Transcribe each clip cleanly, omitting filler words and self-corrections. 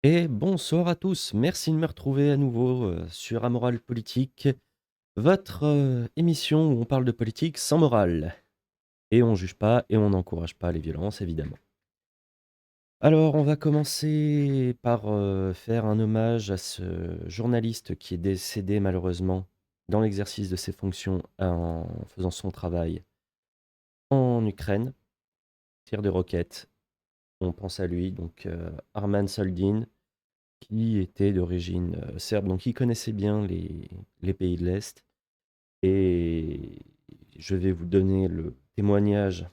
Et bonsoir à tous, merci de me retrouver à nouveau sur Amoral Politique, votre émission où on parle de politique sans morale. Et on juge pas et on n'encourage pas les violences, évidemment. Alors, on va commencer par faire un hommage à ce journaliste qui est décédé malheureusement dans l'exercice de ses fonctions en faisant son travail en Ukraine, tir de roquettes. On pense à lui, donc Arman Soldin, qui était d'origine serbe, donc il connaissait bien les pays de l'Est. Et je vais vous donner le témoignage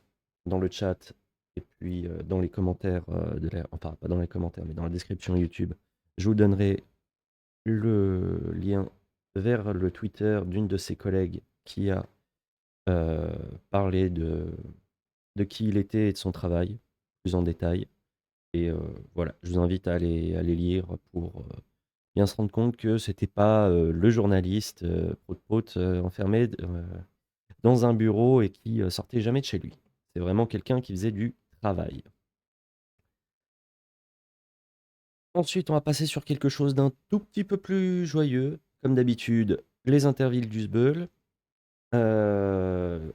dans le chat et puis dans les commentaires, enfin pas dans les commentaires, mais dans la description YouTube. Je vous donnerai le lien vers le Twitter d'une de ses collègues qui a euh, parlé de qui il était et de son travail, plus en détail. Et voilà, je vous invite à les lire pour bien se rendre compte que c'était pas le journaliste prout-prout, enfermé dans un bureau et qui sortait jamais de chez lui. C'est vraiment quelqu'un qui faisait du travail. Ensuite, on va passer sur quelque chose d'un tout petit peu plus joyeux. Comme d'habitude, les intervilles du Sbeul. Euh,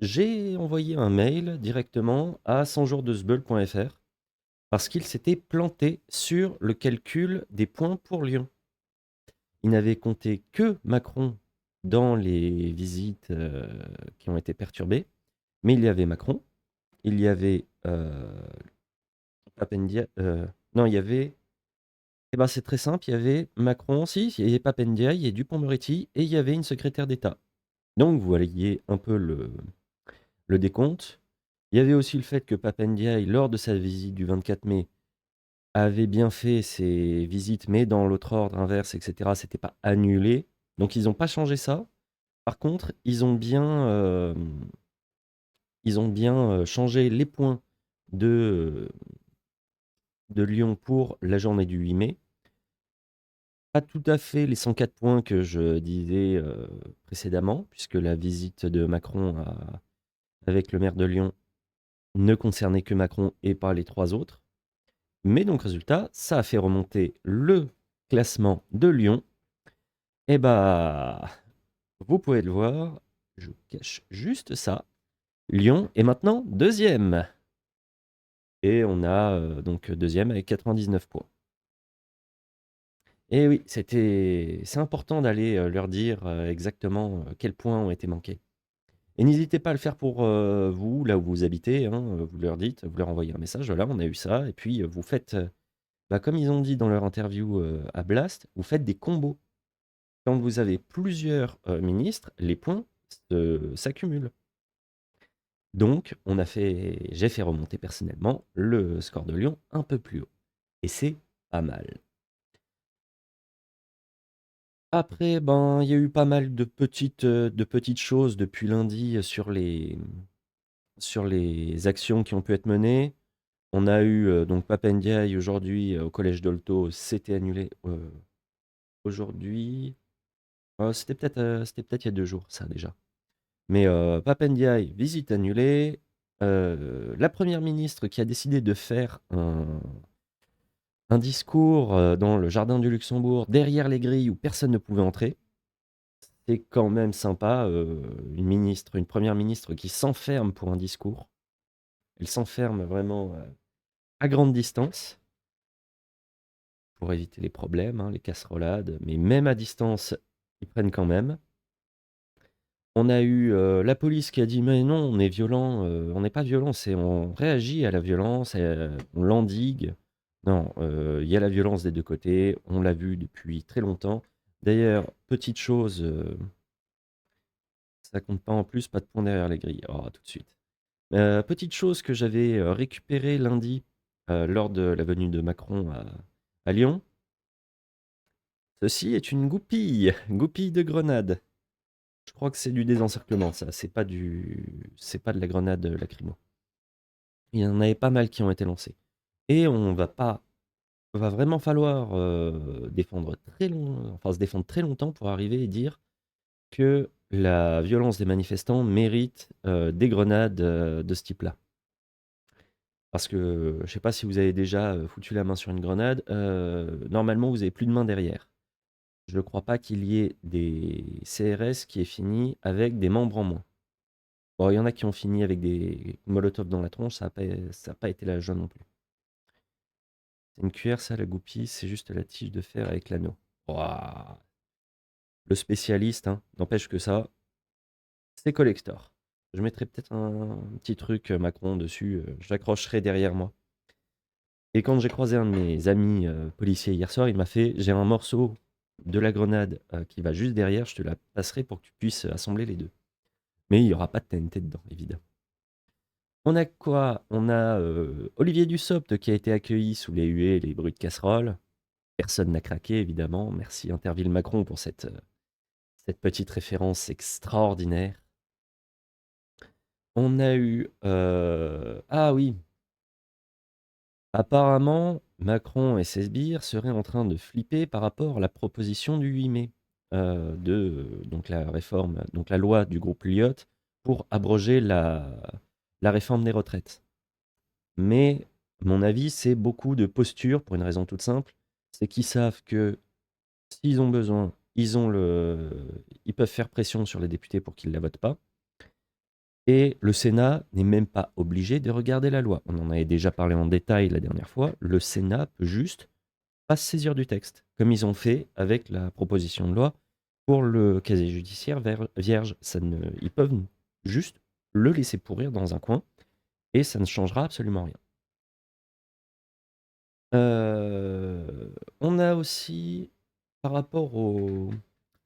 j'ai envoyé un mail directement à 100jours-de-sbeul.fr parce qu'il s'était planté sur le calcul des points pour Lyon. Il n'avait compté que Macron dans les visites qui ont été perturbées, mais il y avait Macron, il y avait Papendia, non, il y avait, eh ben c'est très simple, il y avait Macron, si, il y avait Papendiaï et Dupond-Moretti, et il y avait une secrétaire d'État. Donc vous voyez un peu le décompte. Il y avait aussi le fait que Papendiaï, lors de sa visite du 24 mai, avait bien fait ses visites, mais dans l'autre ordre inverse, etc. C'était pas annulé. Donc ils n'ont pas changé ça. Par contre, ils ont bien changé les points de, de Lyon pour la journée du 8 mai. Pas tout à fait les 104 points que je disais précédemment, puisque la visite de Macron avec le maire de Lyon ne concernait que Macron et pas les trois autres. Mais donc, résultat, ça a fait remonter le classement de Lyon. Et bah, vous pouvez le voir, je cache juste ça. Lyon est maintenant deuxième. Et on a donc deuxième avec 99 points. Et oui, c'est important d'aller leur dire exactement quels points ont été manqués. Et n'hésitez pas à le faire pour vous, là où vous habitez, hein, vous leur dites, vous leur envoyez un message, voilà, on a eu ça, et puis vous faites, bah, comme ils ont dit dans leur interview à Blast, vous faites des combos. Quand vous avez plusieurs ministres, les points s'accumulent. Donc, j'ai fait remonter personnellement le score de Lyon un peu plus haut. Et c'est pas mal. Après, ben, il y a eu pas mal de petites choses depuis lundi sur les actions qui ont pu être menées. On a eu donc Papendiaï aujourd'hui au collège d'Olto, c'était annulé aujourd'hui. C'était peut-être il y a 2 jours, ça déjà. Mais Papendiaï, visite annulée. La première ministre qui a décidé de faire un discours dans le jardin du Luxembourg, derrière les grilles où personne ne pouvait entrer. C'est quand même sympa, une première ministre qui s'enferme pour un discours. Elle s'enferme vraiment à grande distance pour éviter les problèmes, hein, les casserolades, mais même à distance, ils prennent quand même. On a eu la police qui a dit mais non, on est violent, on n'est pas violent, c'est on réagit à la violence, on l'endigue. Non, il y a la violence des deux côtés, on l'a vu depuis très longtemps. D'ailleurs, petite chose, ça compte pas en plus, pas de pont derrière les grilles. Oh, tout de suite. Petite chose que j'avais récupérée lundi lors de la venue de Macron à Lyon. Ceci est une goupille, goupille de grenade. Je crois que c'est du désencerclement, ça. C'est pas de la grenade lacrymo. Il y en avait pas mal qui ont été lancés. Et va vraiment falloir se défendre très longtemps pour arriver et dire que la violence des manifestants mérite des grenades de ce type-là. Parce que je sais pas si vous avez déjà foutu la main sur une grenade, normalement vous avez plus de main derrière. Je crois pas qu'il y ait des CRS qui aient fini avec des membres en moins. Bon, il y en a qui ont fini avec des molotovs dans la tronche, ça a pas été la joie non plus. C'est une cuillère, ça, la goupille, c'est juste la tige de fer avec l'anneau. Ouah. Le spécialiste, hein, n'empêche que ça, c'est collector. Je mettrai peut-être un petit truc Macron dessus, je l'accrocherai derrière moi. Et quand j'ai croisé un de mes amis policiers hier soir, il m'a fait: j'ai un morceau de la grenade qui va juste derrière, je te la passerai pour que tu puisses assembler les deux. Mais il n'y aura pas de TNT dedans, évidemment. On a quoi? On a Olivier Dussopt qui a été accueilli sous les huées et les bruits de casserole. Personne n'a craqué, évidemment. Merci Interville Macron pour cette petite référence extraordinaire. On a eu... Ah oui, apparemment, Macron et ses sbires seraient en train de flipper par rapport à la proposition du 8 mai donc la réforme, donc la loi du groupe Lyot pour abroger la réforme des retraites. Mais mon avis, c'est beaucoup de posture pour une raison toute simple, c'est qu'ils savent que s'ils ont besoin, ils peuvent faire pression sur les députés pour qu'ils ne la votent pas. Et le Sénat n'est même pas obligé de regarder la loi. On en avait déjà parlé en détail la dernière fois. Le Sénat peut juste pas se saisir du texte, comme ils ont fait avec la proposition de loi pour le casier judiciaire vierge. Ils peuvent juste le laisser pourrir dans un coin et ça ne changera absolument rien. On a aussi, par rapport au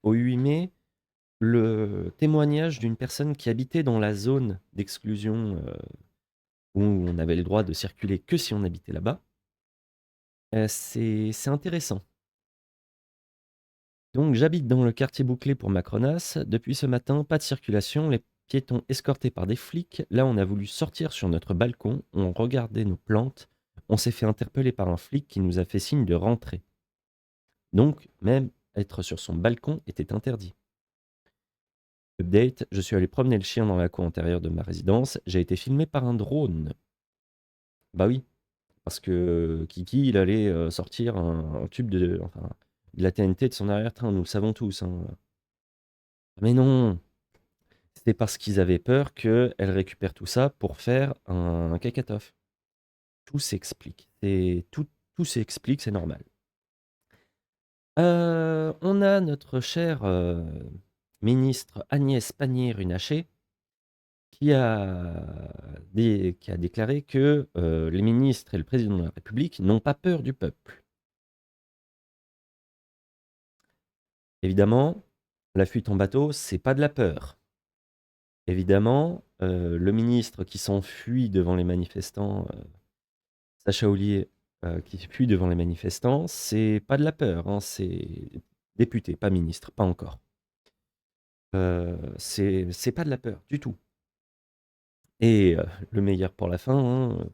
8 mai, le témoignage d'une personne qui habitait dans la zone d'exclusion où on avait le droit de circuler que si on habitait là-bas. C'est intéressant. Donc j'habite dans le quartier bouclé pour Macronas. Depuis ce matin, pas de circulation, les piétons escortés par des flics. Là, on a voulu sortir sur notre balcon, on regardait nos plantes, on s'est fait interpeller par un flic qui nous a fait signe de rentrer. Donc, même être sur son balcon était interdit. Update, je suis allé promener le chien dans la cour intérieure de ma résidence, j'ai été filmé par un drone. Bah oui, parce que Kiki, il allait sortir un tube enfin, de la TNT de son arrière-train, nous le savons tous, hein. Mais non, c'était parce qu'ils avaient peur qu'elle récupère tout ça pour faire un cacatoff. Tout s'explique. Tout s'explique, c'est normal. On a notre chère ministre Agnès Pannier-Runacher qui a déclaré que les ministres et le président de la République n'ont pas peur du peuple. Évidemment, la fuite en bateau, c'est pas de la peur. Évidemment, le ministre qui s'enfuit devant les manifestants, Sacha Houlié, qui fuit devant les manifestants, c'est pas de la peur, hein, c'est député, pas ministre, pas encore. C'est pas de la peur du tout. Et le meilleur pour la fin, hein,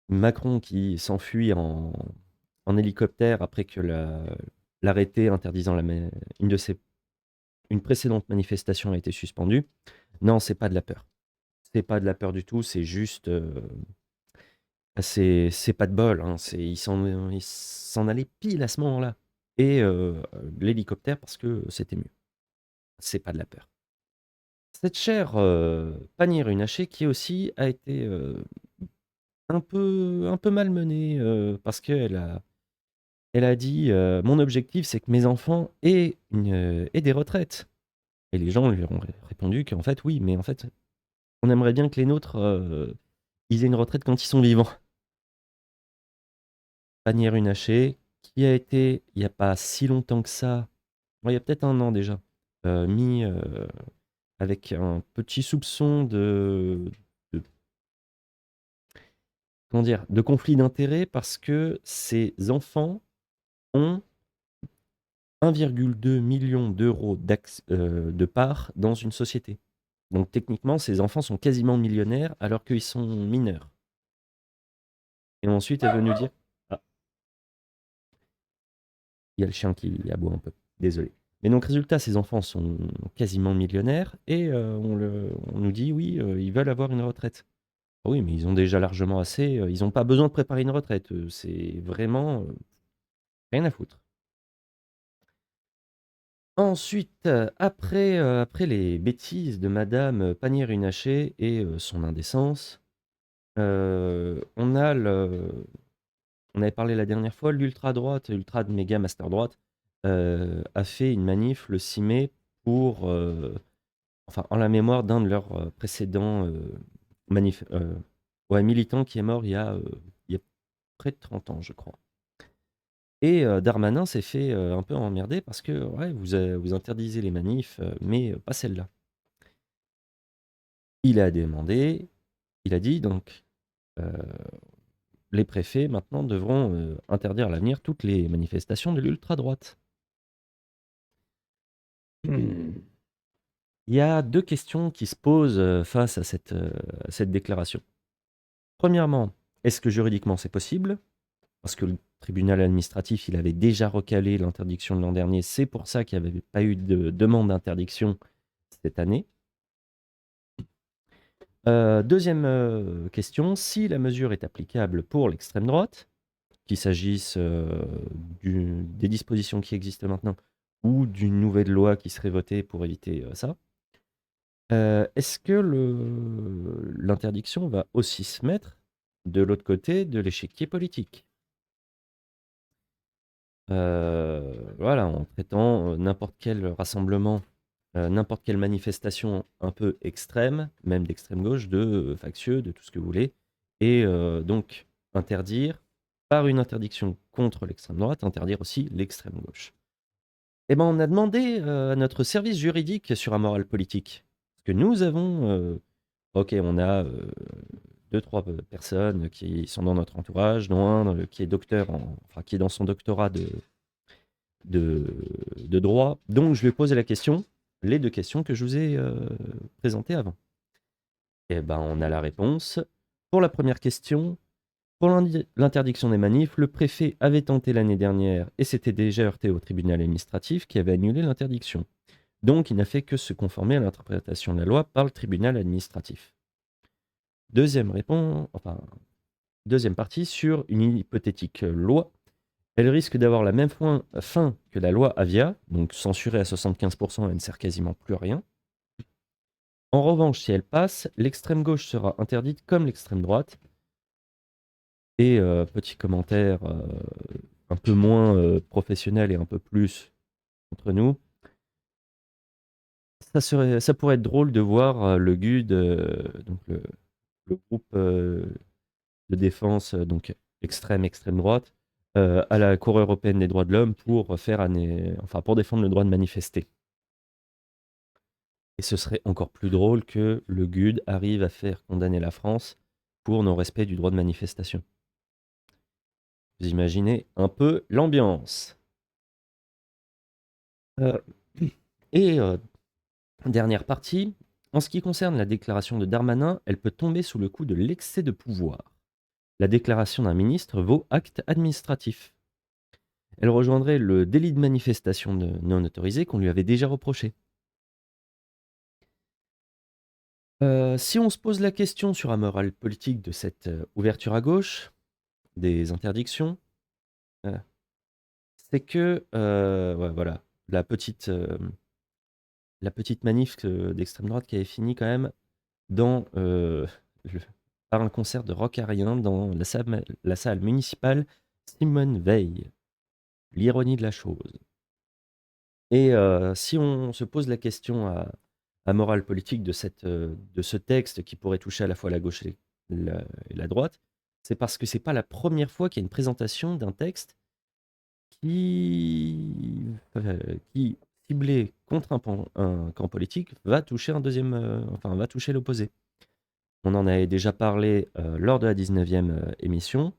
Macron qui s'enfuit en hélicoptère après que l'arrêté interdisant une précédente manifestation a été suspendue. Non, c'est pas de la peur. C'est pas de la peur du tout, c'est juste, c'est pas de bol, hein, il s'en allait pile à ce moment-là et l'hélicoptère parce que c'était mieux. C'est pas de la peur. Cette chère, Pannier-Runacher qui aussi a été, un peu malmenée, parce elle a dit, «Mon objectif, c'est que mes enfants aient des retraites» et les gens lui ont répondu qu'en fait, oui, mais en fait, on aimerait bien que les nôtres, ils aient une retraite quand ils sont vivants. Pannier-Runacher, qui a été, il y a pas si longtemps que ça, ouais, il y a peut-être 1 an déjà, mis, avec un petit soupçon de comment dire? De conflit d'intérêts parce que ses enfants ont 1,2 million d'euros de parts dans une société. Donc techniquement, ses enfants sont quasiment millionnaires alors qu'ils sont mineurs. Et ensuite, elle est venue dire: «Ah, il y a le chien qui aboie un peu, désolé». Mais donc résultat, ses enfants sont quasiment millionnaires et on nous dit: «Oui, ils veulent avoir une retraite». Oui, mais ils ont déjà largement assez, ils ont pas besoin de préparer une retraite, c'est vraiment, rien à foutre. Ensuite, après les bêtises de madame, Pannier-Runacher et son indécence, on a on avait parlé la dernière fois, l'ultra-droite, ultra méga master droite, a fait une manif le 6 mai pour, enfin, en la mémoire d'un de leurs, précédents, manif ouais, militants qui est mort il y a près de 30 ans, je crois. Et Darmanin s'est fait, un peu emmerder parce que, ouais, vous interdisez les manifs, mais pas celle-là. Il a demandé, il a dit donc, heu, les préfets maintenant devront, interdire à l'avenir toutes les manifestations de l'ultra-droite. Il y a 2 questions qui se posent, face à cette déclaration. Premièrement, est-ce que juridiquement c'est possible? Parce que le tribunal administratif, il avait déjà recalé l'interdiction de l'an dernier, c'est pour ça qu'il n'y avait pas eu de demande d'interdiction cette année. 2e, question, si la mesure est applicable pour l'extrême droite, qu'il s'agisse, des dispositions qui existent maintenant ou d'une nouvelle loi qui serait votée pour éviter, ça, est-ce que l'interdiction va aussi se mettre de l'autre côté de l'échiquier politique? Voilà, en traitant, n'importe quel rassemblement, n'importe quelle manifestation un peu extrême, même d'extrême gauche, de, factieux, de tout ce que vous voulez et donc interdire, par une interdiction contre l'extrême droite, interdire aussi l'extrême gauche. Et ben, on a demandé, à notre service juridique sur Amoral Politique, parce que nous avons, OK, on a, 2-3 personnes qui sont dans notre entourage, dont un, qui est docteur enfin qui est dans son doctorat de droit. Donc je lui ai posé la question, les 2 questions que je vous ai, présentées avant. Et ben, on a la réponse. Pour la première question, pour l'interdiction des manifs, le préfet avait tenté l'année dernière et s'était déjà heurté au tribunal administratif qui avait annulé l'interdiction. Donc il n'a fait que se conformer à l'interprétation de la loi par le tribunal administratif. Enfin, deuxième partie sur une hypothétique loi. Elle risque d'avoir la même fin que la loi Avia, donc censurée à 75%, elle ne sert quasiment plus à rien. En revanche, si elle passe, l'extrême gauche sera interdite comme l'extrême droite. Et petit commentaire un peu moins professionnel et un peu plus entre nous, ça pourrait être drôle de voir le GUD, donc le groupe de défense, donc extrême droite, à la Cour européenne des droits de l'homme pour enfin, pour défendre le droit de manifester. Et ce serait encore plus drôle que le GUD arrive à faire condamner la France pour non-respect du droit de manifestation. Vous imaginez un peu l'ambiance. Heu et dernière partie, en ce qui concerne la déclaration de Darmanin, elle peut tomber sous le coup de l'excès de pouvoir. La déclaration d'un ministre vaut acte administratif. Elle rejoindrait le délit de manifestation non autorisée qu'on lui avait déjà reproché. Si on se pose la question sur la morale politique de cette, ouverture à gauche, des interdictions, heu, c'est que, ouais, voilà, la petite manif d'extrême droite qui avait fini quand même dans, le par un concert de rock arien dans la salle municipale Simone Veil. L'ironie de la chose. Et si on se pose la question à morale politique de ce texte qui pourrait toucher à la fois la gauche et la droite, c'est parce que c'est pas la première fois qu'il y a une présentation d'un texte qui, ciblé contre un camp politique, va toucher enfin, va toucher l'opposé. On en avait déjà parlé, lors de la 19e, émission,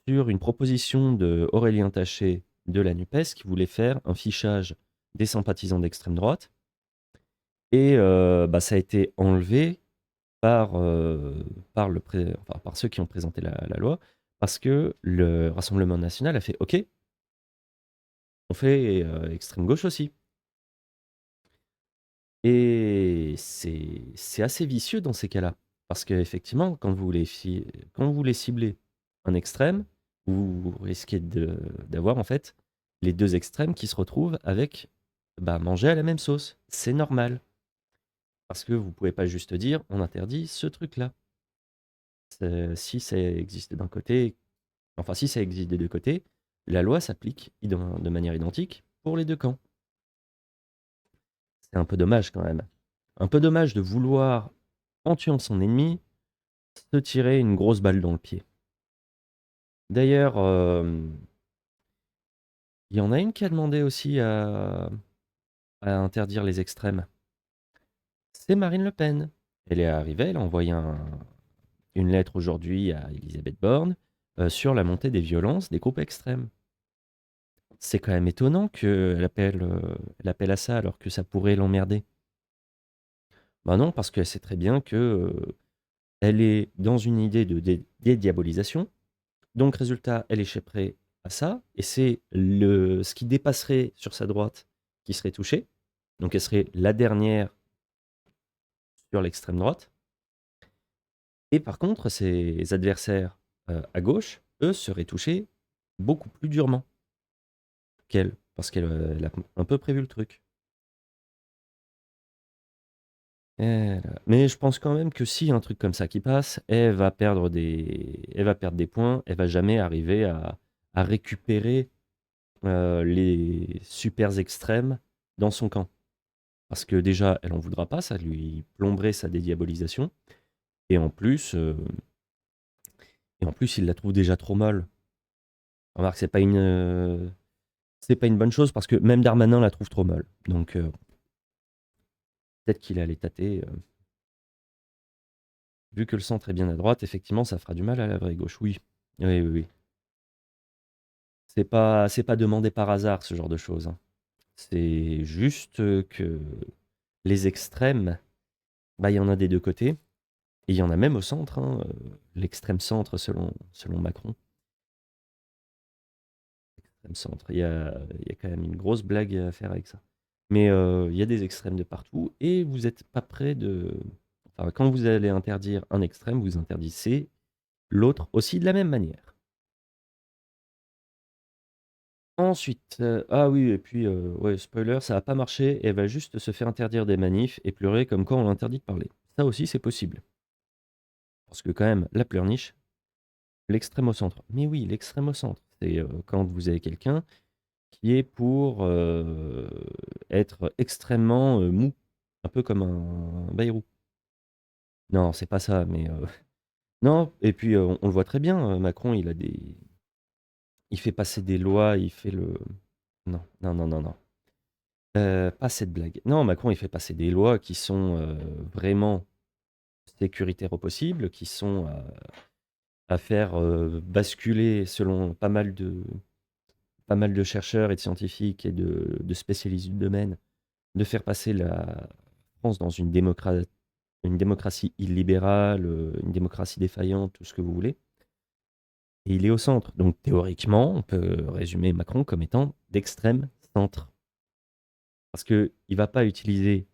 sur une proposition d'Aurélien Taché de la NUPES qui voulait faire un fichage des sympathisants d'extrême droite et bah, ça a été enlevé par ceux qui ont présenté la loi parce que le Rassemblement national a fait: «OK, on fait, extrême gauche aussi». Et c'est assez vicieux dans ces cas-là Parce qu'effectivement, quand vous voulez cibler un extrême, vous risquez d'avoir en fait les deux extrêmes qui se retrouvent avec bah, manger à la même sauce. C'est normal. Parce que vous pouvez pas juste dire on interdit ce truc-là. Si ça existe d'un côté, enfin si ça existe des deux côtés, la loi s'applique de manière identique pour les deux camps. C'est un peu dommage quand même. Un peu dommage de vouloir, en tuant son ennemi, se tirer une grosse balle dans le pied. D'ailleurs, il y en a une qui a demandé aussi à interdire les extrêmes. C'est Marine Le Pen. Elle est arrivée, elle a envoyé une lettre aujourd'hui à Elisabeth Borne sur la montée des violences des groupes extrêmes. C'est quand même étonnant qu'elle elle appelle à ça alors que ça pourrait l'emmerder. Ben non, parce qu'elle sait très bien que elle est dans une idée de dédiabolisation. Donc, résultat, elle échapperait à ça. Et c'est ce qui dépasserait sur sa droite qui serait touché. Donc, elle serait la dernière sur l'extrême droite. Et par contre, ses adversaires à gauche, eux, seraient touchés beaucoup plus durement qu'elle. Parce qu'elle elle a un peu prévu le truc. Mais je pense quand même que si y a un truc comme ça qui passe, elle va perdre des points, elle va jamais arriver à récupérer les super extrêmes dans son camp. Parce que déjà, elle en voudra pas, ça lui plomberait sa dédiabolisation. Et en plus, euh, et en plus il la trouve déjà trop molle. Remarque, c'est pas une bonne chose parce que même Darmanin la trouve trop molle. Donc peut-être qu'il allait tâter. Vu que le centre est bien à droite, effectivement, ça fera du mal à la vraie gauche. Oui, oui, oui, oui. C'est pas demandé par hasard, ce genre de choses, hein. C'est juste que les extrêmes, bah, il y en a des deux côtés, et il y en a même au centre, hein, l'extrême centre selon Macron. Extrême centre. Il y a quand même une grosse blague à faire avec ça. Mais il y a des extrêmes de partout, et vous n'êtes pas prêt de... Enfin, quand vous allez interdire un extrême, vous interdisez l'autre aussi de la même manière. Ensuite, ah oui et puis, ouais, spoiler, ça a pas marché, elle va juste se faire interdire des manifs et pleurer comme quoi on l'interdit de parler. Ça aussi, c'est possible. Parce que quand même, la pleurniche, l'extrême au centre. Mais oui, l'extrême au centre, c'est, quand vous avez quelqu'un qui est pour, être extrêmement, mou, un peu comme un Bayrou. Non, c'est pas ça, mais, non et puis, on le voit très bien, Macron, il fait passer des lois, il fait le non, non, non, non, non. Pas cette blague. Non, Macron, il fait passer des lois qui sont, vraiment sécuritaires au possible, qui sont à faire, basculer selon pas mal de chercheurs et de scientifiques et de spécialistes du domaine, de faire passer la France dans une démocratie illibérale, une démocratie défaillante, tout ce que vous voulez et il est au centre. Donc théoriquement, on peut résumer Macron comme étant d'extrême centre. Parce qu'il ne va pas utiliser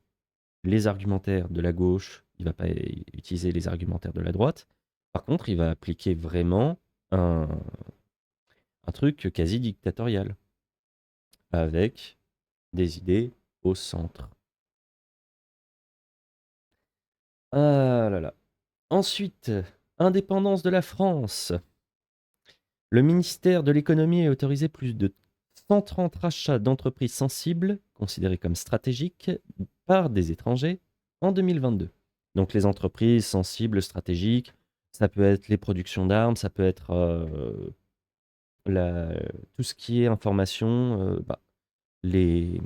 les argumentaires de la gauche, il va pas utiliser les argumentaires de la droite. Par contre, il va appliquer vraiment un, un truc quasi dictatorial, avec des idées au centre. Ah là là. Ensuite, indépendance de la France. Le ministère de l'économie a autorisé plus de 130 rachats d'entreprises sensibles, considérées comme stratégiques, par des étrangers en 2022. Donc les entreprises sensibles, stratégiques, ça peut être les productions d'armes, ça peut être la tout ce qui est information, les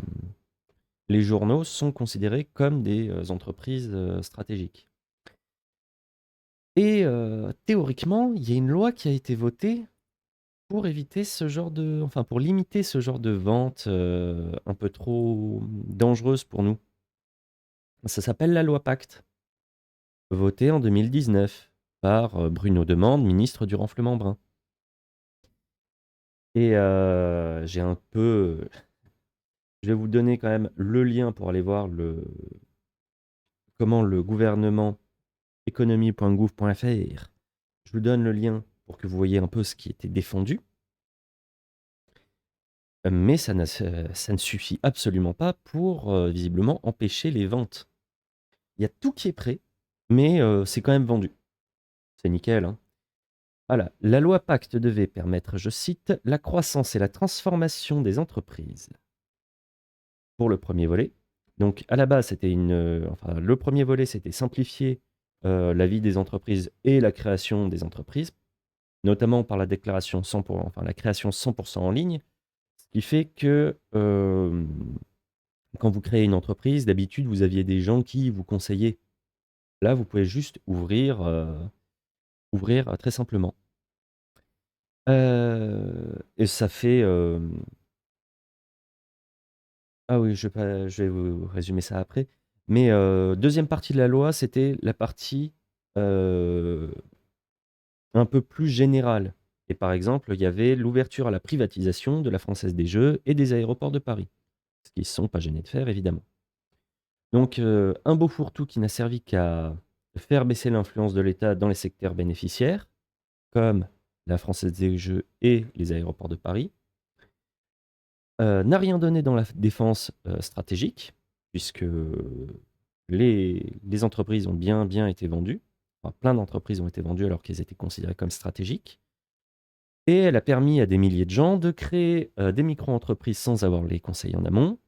les journaux sont considérés comme des, entreprises, stratégiques et théoriquement, il y a une loi qui a été votée pour éviter ce genre de enfin, pour limiter ce genre de vente, un peu trop dangereuse pour nous. Ça s'appelle la loi Pacte, votée en 2019 par, Bruno Demande, ministre du Renflement-Brun et j'ai un peu je vais vous donner quand même le lien pour aller voir comment le gouvernement economie.gouv.fr. Je vous donne le lien pour que vous voyez un peu ce qui était défendu. Mais ça ne suffit absolument pas pour, visiblement, empêcher les ventes. Il y a tout qui est prêt, mais c'est quand même vendu. C'est nickel, hein. Voilà, la loi Pacte devait permettre, je cite, «la croissance et la transformation des entreprises». Pour le premier volet. Donc à la base, c'était enfin le premier volet, c'était simplifier, la vie des entreprises et la création des entreprises, notamment par la déclaration 100 enfin la création 100 en ligne. Ce qui fait que, quand vous créez une entreprise, d'habitude, vous aviez des gens qui vous conseillaient. Là, vous pouvez juste ouvrir très simplement. Et ça fait, ah oui, je vais vous résumer ça après. Mais, 2e partie de la loi, c'était la partie, heu, un peu plus générale. Et par exemple, il y avait l'ouverture à la privatisation de la Française des Jeux et des Aéroports de Paris. Ce qu'ils ne sont pas gênés de faire, évidemment. Donc, un beau fourre-tout qui n'a servi qu'à faire baisser l'influence de l'État dans les secteurs bénéficiaires, comme la Française des Jeux et les Aéroports de Paris. N'a rien donné dans la défense, stratégique, puisque les entreprises ont bien été vendues. Enfin, plein d'entreprises ont été vendues alors qu'elles étaient considérées comme stratégiques. Et elle a permis à des milliers de gens de créer, des micro-entreprises sans avoir les conseils en amont,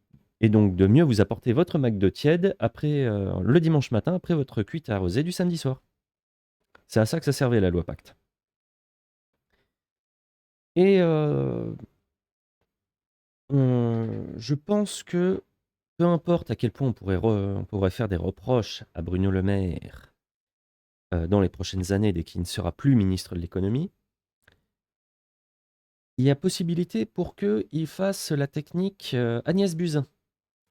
et donc de mieux vous apporter votre McDo tiède après, le dimanche matin, après votre cuite arrosée du samedi soir. C'est à ça que ça servait la loi Pacte. Et je pense que peu importe à quel point on pourrait faire des reproches à Bruno Le Maire, dans les prochaines années dès qu'il ne sera plus ministre de l'économie, il y a possibilité pour qu'il fasse la technique, Agnès Buzyn.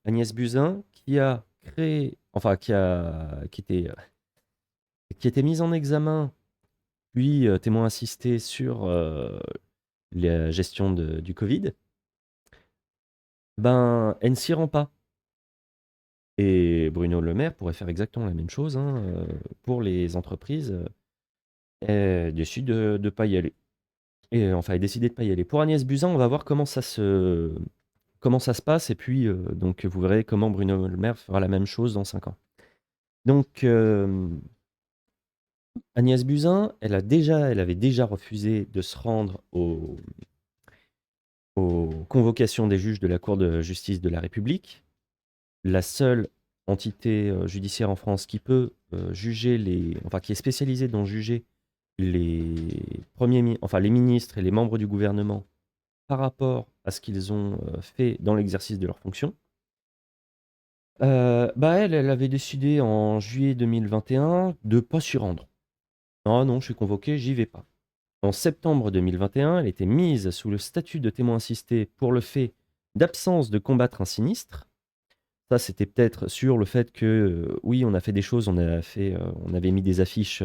Agnès Buzyn qui a créé enfin qui était mise en examen, puis, témoin assisté sur, la gestion du Covid. Ben, elle ne s'y rend pas. Et Bruno Le Maire pourrait faire exactement la même chose, hein, pour les entreprises, décide de pas y aller. Et enfin, elle a décidé de pas y aller. Pour Agnès Buzyn, on va voir comment ça se passe, et puis, donc vous verrez comment Bruno Le Maire fera la même chose dans 5 ans. Donc, Agnès Buzyn, elle avait déjà refusé de se rendre aux convocations des juges de la Cour de justice de la République, la seule entité, judiciaire en France qui peut, qui est spécialisée dans juger les ministres et les membres du gouvernement par rapport à ce qu'ils ont, fait dans l'exercice de leurs fonctions. Bah, elle avait décidé en juillet 2021 de pas s'y rendre. «Non, non, je suis convoquée, j'y vais pas». En septembre 2021, elle était mise sous le statut de témoin assisté pour le fait d'absence de combattre un sinistre. Ça, c'était peut-être sur le fait que, oui, on a fait des choses, on avait mis des affiches,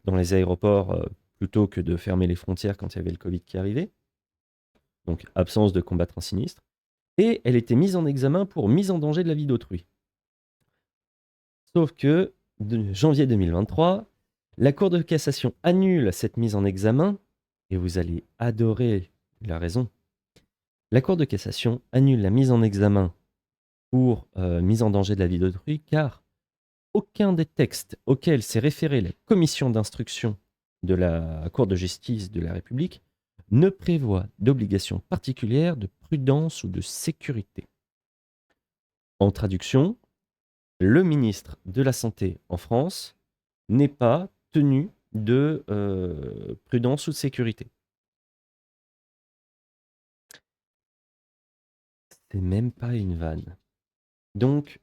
dans les aéroports, plutôt que de fermer les frontières quand il y avait le Covid qui arrivait. Donc absence de combattre un sinistre. Et elle était mise en examen pour mise en danger de la vie d'autrui. Sauf que, de janvier 2023, la Cour de cassation annule cette mise en examen, et vous allez adorer la raison. La Cour de cassation annule la mise en examen pour, mise en danger de la vie d'autrui, car aucun des textes auxquels s'est référée la commission d'instruction de la Cour de justice de la République ne prévoit d'obligation particulière de prudence ou de sécurité. En traduction, le ministre de la Santé en France n'est pas tenu de, prudence ou de sécurité. C'est même pas une vanne. Donc,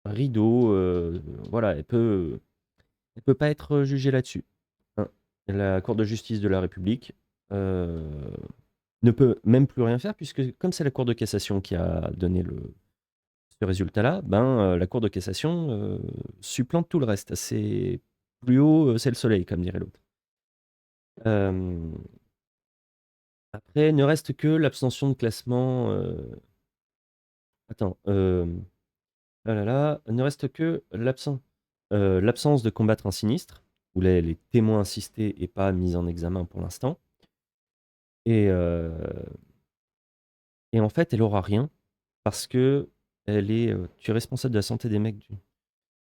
rideau, voilà, elle peut pas être jugée là-dessus, hein. La Cour de justice de la République, heu, ne peut même plus rien faire, puisque comme c'est la Cour de cassation qui a donné ce résultat-là, ben, la Cour de cassation, supplante tout le reste. C'est plus haut, c'est le soleil, comme dirait l'autre. Hem, Après, ne reste que l'abstention de classement, attends, là, ne reste que l'absence. l'absence de combattre un sinistre, où les témoins assistés et pas mis en examen pour l'instant. Et, et en fait, elle aura rien parce que tu es responsable de la santé des mecs du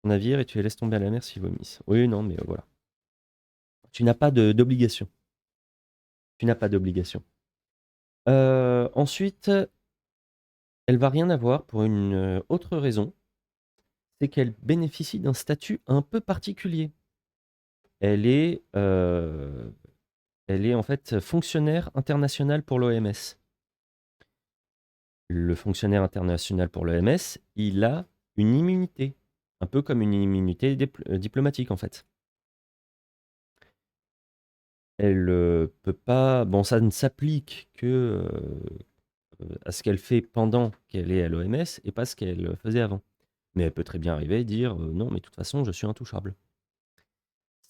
navire et tu les laisses tomber à la mer s'ils vomissent. Oui, non, mais voilà. Tu n'as pas d'obligation. Tu n'as pas d'obligation. Ensuite, elle va rien avoir pour une autre raison, c'est qu'elle bénéficie d'un statut un peu particulier. Elle est, euh, elle est en fait fonctionnaire international pour l'OMS. Le fonctionnaire international pour l'OMS, il a une immunité, un peu comme une immunité diplomatique en fait. Elle peut pas, bon, ça ne s'applique que à ce qu'elle fait pendant qu'elle est à l'OMS et pas ce qu'elle faisait avant. Mais elle peut très bien arriver et dire non, mais de toute façon, je suis intouchable.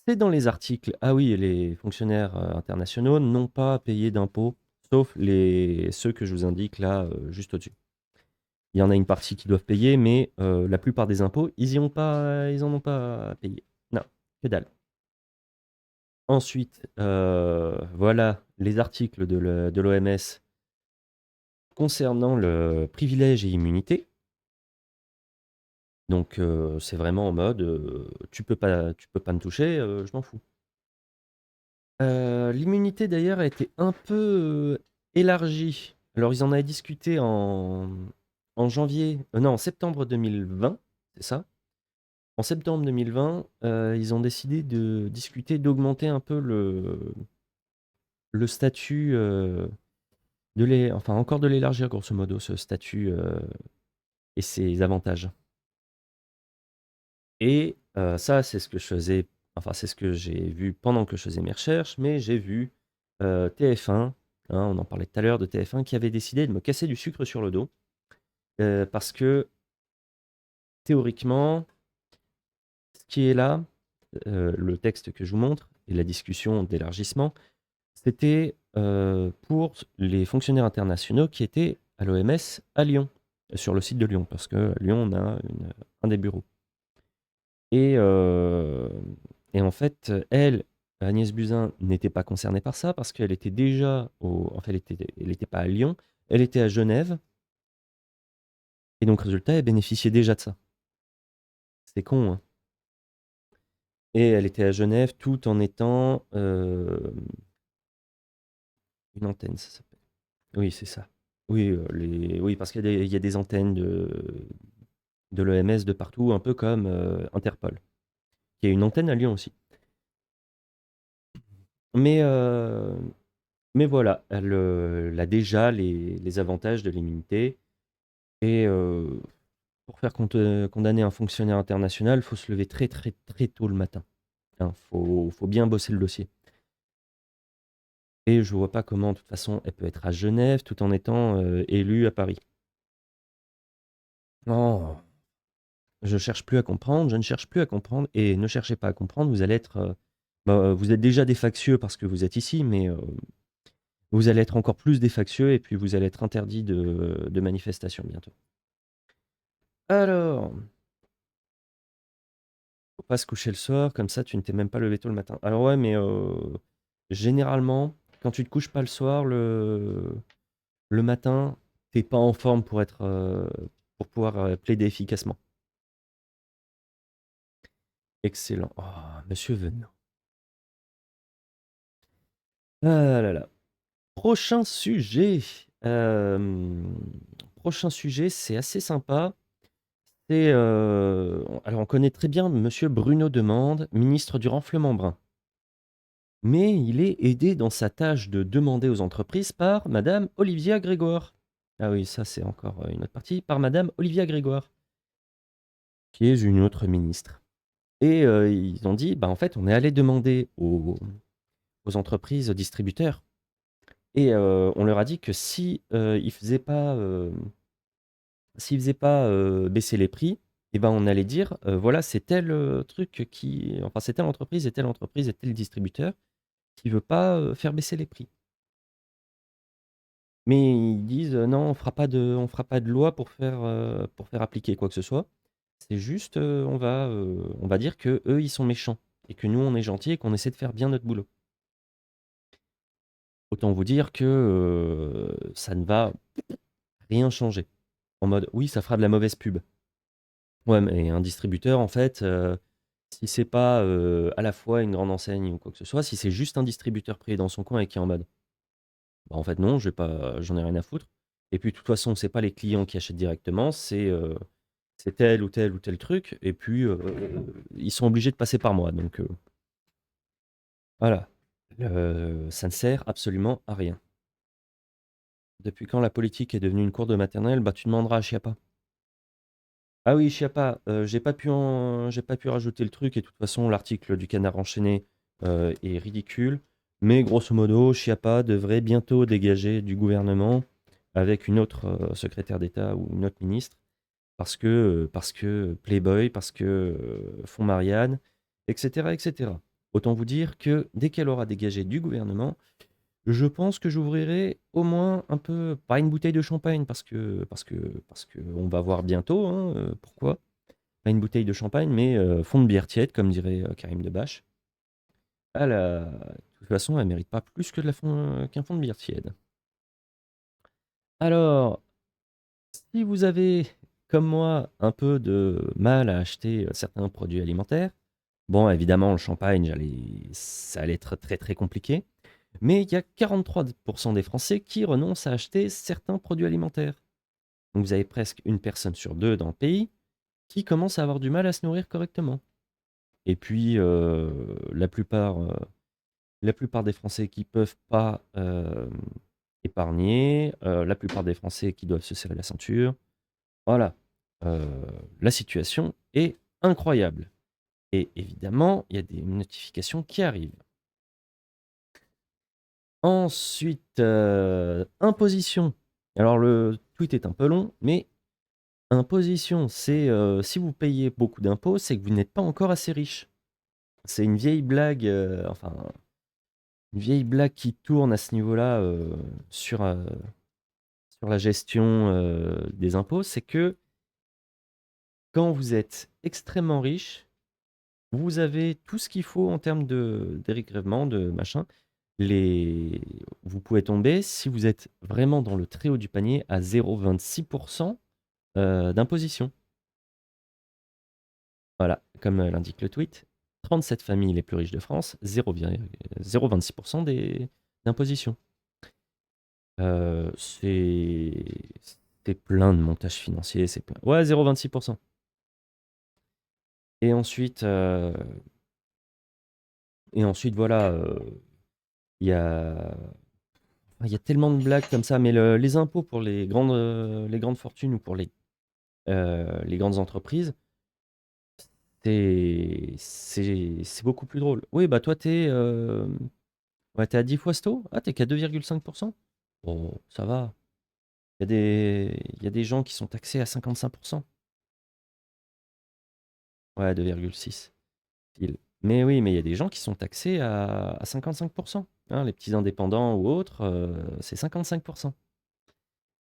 C'est dans les articles. Ah oui, les fonctionnaires internationaux n'ont pas à payer d'impôts, sauf ceux que je vous indique là, juste au-dessus. Il y en a une partie qui doivent payer, mais la plupart des impôts, ils en ont pas à payer. Non, que dalle. Ensuite, voilà les articles de l'OMS concernant le privilège et immunité. Donc, c'est vraiment en mode, tu peux pas me toucher, je m'en fous. L'immunité d'ailleurs a été un peu élargie. Alors, ils en avaient discuté en janvier, non, en septembre 2020, c'est ça. En septembre 2020, ils ont décidé de discuter d'augmenter un peu le statut, enfin encore de l'élargir grosso modo, ce statut et ses avantages. Et ça, c'est ce que je faisais, enfin c'est ce que j'ai vu pendant que je faisais mes recherches, mais j'ai vu TF1, hein, on en parlait tout à l'heure de TF1, qui avait décidé de me casser du sucre sur le dos, parce que théoriquement, ce qui est là, le texte que je vous montre, et la discussion d'élargissement, c'était pour les fonctionnaires internationaux qui étaient à l'OMS à Lyon, sur le site de Lyon, parce qu'à Lyon, on a un des bureaux. Et, en fait, elle, Agnès Buzyn, n'était pas concernée par ça, parce qu'elle était déjà en fait, elle était pas à Lyon, elle était à Genève, et donc résultat, elle bénéficiait déjà de ça. C'est con, hein. Et elle était à Genève tout en étant une antenne, ça s'appelle. Oui, c'est ça. Oui, oui, parce qu'il y a des antennes de l'OMS de partout, un peu comme Interpol, qui a une antenne à Lyon aussi. Mais, euh, mais voilà, elle a déjà les avantages de l'immunité. Et pour faire condamner un fonctionnaire international, il faut se lever très très très tôt le matin. Faut bien bosser le dossier. Et je vois pas comment, de toute façon, elle peut être à Genève tout en étant élue à Paris. Non, je cherche plus à comprendre, je ne cherche plus à comprendre, et ne cherchez pas à comprendre, vous allez être, vous êtes déjà des factieux parce que vous êtes ici, mais vous allez être encore plus des factieux, et puis vous allez être interdit de manifestation bientôt. Alors, faut pas se coucher le soir, comme ça tu ne t'es même pas levé tôt le matin. Alors ouais, mais généralement, quand tu te couches pas le soir, le matin, t'es pas en forme pour pouvoir plaider efficacement. Excellent. Oh, monsieur Venant. Ah là là. Prochain sujet. Prochain sujet, c'est assez sympa. Alors on connaît très bien monsieur Bruno Demande, ministre du Renflement Brun. Mais il est aidé dans sa tâche de demander aux entreprises par madame Olivia Grégoire. Ah oui, ça c'est encore une autre partie, par madame Olivia Grégoire, qui est une autre ministre. Et ils ont dit, bah en fait, on est allé demander aux entreprises, aux distributeurs, et on leur a dit que si ils faisaient pas, s'ils faisaient pas baisser les prix, et ben on allait dire, voilà, c'est tel truc enfin c'est telle entreprise et tel distributeur qui veut pas faire baisser les prix. Mais ils disent: «Non, on fera pas de loi pour faire appliquer quoi que ce soit. C'est juste, on va dire que eux ils sont méchants et que nous, on est gentils et qu'on essaie de faire bien notre boulot. Autant vous dire que, ça ne va rien changer. En mode: «Oui, ça fera de la mauvaise pub». Ouais, mais un distributeur, en fait, si c'est pas, à la fois une grande enseigne ou quoi que ce soit, si c'est juste un distributeur privé dans son coin et qui est en mode: «Bah, en fait, non, je vais pas j'en ai rien à foutre» et puis, de toute façon, c'est pas les clients qui achètent directement, c'est tel ou tel truc et puis, ils sont obligés de passer par moi donc voilà. Ça ne sert absolument à rien. Depuis quand la politique est devenue une cour de maternelle? Bah, tu demanderas à Chiappa. Ah oui, Chiappa, j'ai pas pu rajouter le truc et de toute façon l'article du Canard enchaîné, est ridicule. Mais grosso modo, Chiappa devrait bientôt dégager du gouvernement avec une autre, secrétaire d'État ou une autre ministre parce que Playboy, parce que, Fonds Marianne et cetera et cetera. Autant vous dire que dès qu'elle aura dégagé du gouvernement, je pense que j'ouvrirai au moins un peu pas une bouteille de champagne parce qu'on va voir bientôt, hein, pourquoi. Pas une bouteille de champagne, mais fond de bière tiède, comme dirait, Karim Debache. De toute façon, elle mérite pas plus que qu'un fond de bière tiède. Alors, si vous avez, comme moi, un peu de mal à acheter, certains produits alimentaires, bon, évidemment, le champagne, ça allait être très, très compliqué. Mais il y a 43 des Français qui renoncent à acheter certains produits alimentaires. Donc vous avez presque une personne sur 2 dans le pays qui commence à avoir du mal à se nourrir correctement. Et puis, la plupart des Français qui peuvent pas, épargner, la plupart des Français qui doivent se serrer la ceinture. Voilà, heu, la situation est incroyable et évidemment, il y a des notifications qui arrivent. Ensuite, imposition. Alors le tweet est un peu long, mais imposition, c'est, si vous payez beaucoup d'impôts, c'est que vous n'êtes pas encore assez riche. C'est une vieille blague, enfin, une vieille blague qui tourne à ce niveau-là, sur la gestion, des impôts. C'est que quand vous êtes extrêmement riche, vous avez tout ce qu'il faut en termes de dégrèvement, de machin. Les Vous pouvez tomber, si vous êtes vraiment dans le très haut du panier, à 0,26 d'imposition. Voilà, comme, l'indique le tweet, 37 familles les plus riches de France, 0,26 des d'imposition. C'est plein de montages financiers, c'est plein ouais, 0,26 et ensuite, voilà, il y a tellement de blagues comme ça, mais les impôts pour les grandes fortunes ou pour les grandes entreprises, c'est beaucoup plus drôle. Oui, bah, toi, ouais, tu à 10 fois ce taux? Ah, tu qu'à 2,5. Bon, ça va. Il y a des gens qui sont taxés à 55. Ouais, 2,6 pile. Mais oui, mais il y a des gens qui sont taxés à 55. Hein, les petits indépendants ou autres, c'est 55.